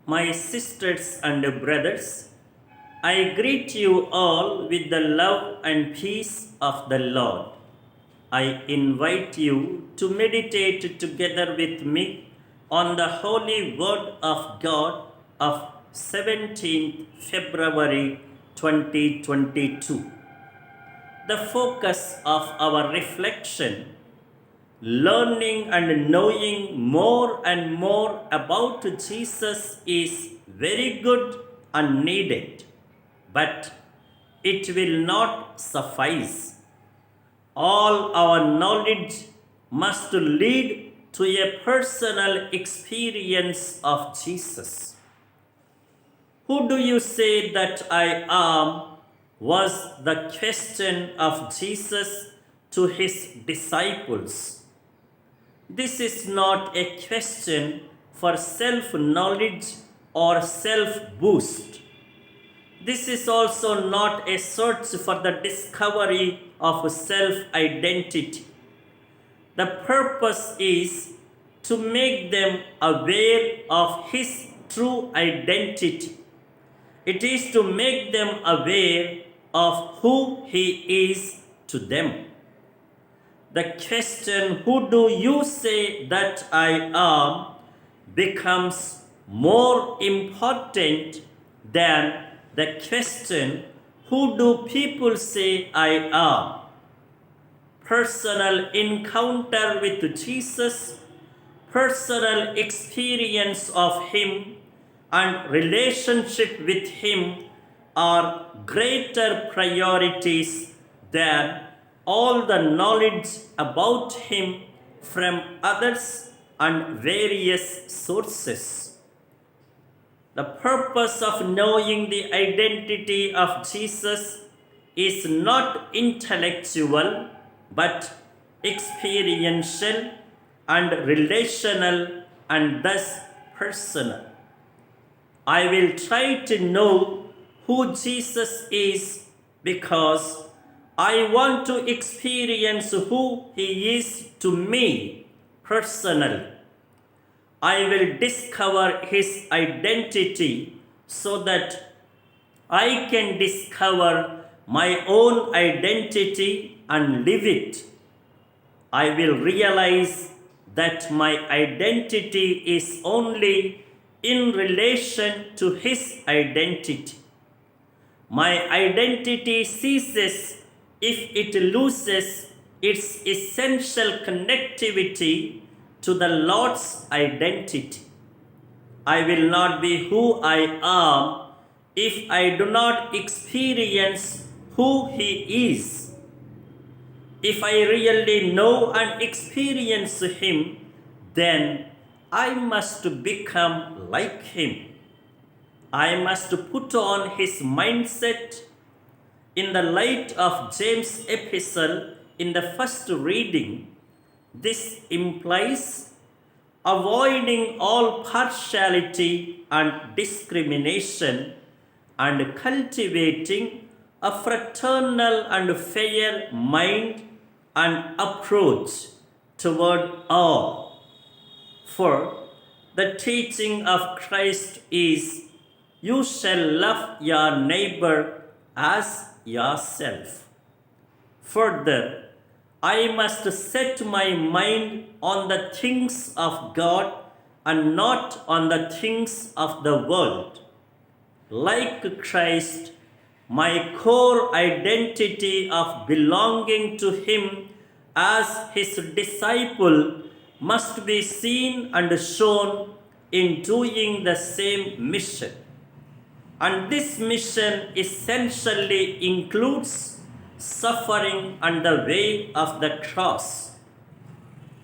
My sisters and brothers, I greet you all with the love and peace of the Lord. I invite you to meditate together with me on the Holy Word of God of 17th February 2022. The focus of our reflection, learning and knowing more and more about Jesus, is very good and needed, but it will not suffice. All our knowledge must lead to a personal experience of Jesus. Who do you say that I am? Was the question of Jesus to his disciples. This is not a question for self knowledge or self boost. This is also not a search for the discovery of self identity. The purpose is to make them aware of his true identity. It is to make them aware of who he is to them. The question, who do you say that I am, becomes more important than the question, who do people say I am? Personal encounter with Jesus, personal experience of him, and relationship with him are greater priorities than all the knowledge about him from others and various sources. The purpose of knowing the identity of Jesus is not intellectual but experiential and relational and thus personal. I will try to know who Jesus is because I want to experience who he is to me personally. I will discover his identity so that I can discover my own identity and live it. I will realize that my identity is only in relation to his identity. My identity ceases if it loses its essential connectivity to the Lord's identity. I will not be who I am if I do not experience who he is. If I really know and experience him, then I must become like him. I must put on his mindset. In the light of James' epistle in the first reading, this implies avoiding all partiality and discrimination and cultivating a fraternal and fair mind and approach toward all. For the teaching of Christ is, you shall love your neighbor as yourself. Further, I must set my mind on the things of God and not on the things of the world. Like Christ, my core identity of belonging to him as his disciple must be seen and shown in doing the same mission. And this mission essentially includes suffering on the way of the cross.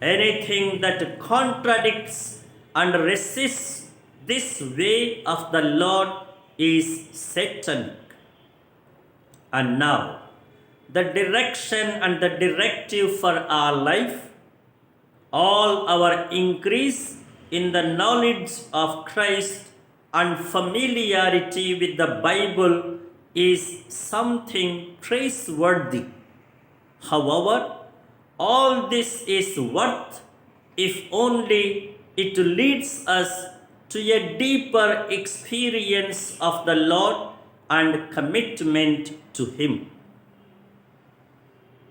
Anything that contradicts and resists this way of the Lord is satanic. And now, the direction and the directive for our life, all our increase in the knowledge of Christ and familiarity with the Bible is something praiseworthy. However, all this is worth if only it leads us to a deeper experience of the Lord and commitment to Him.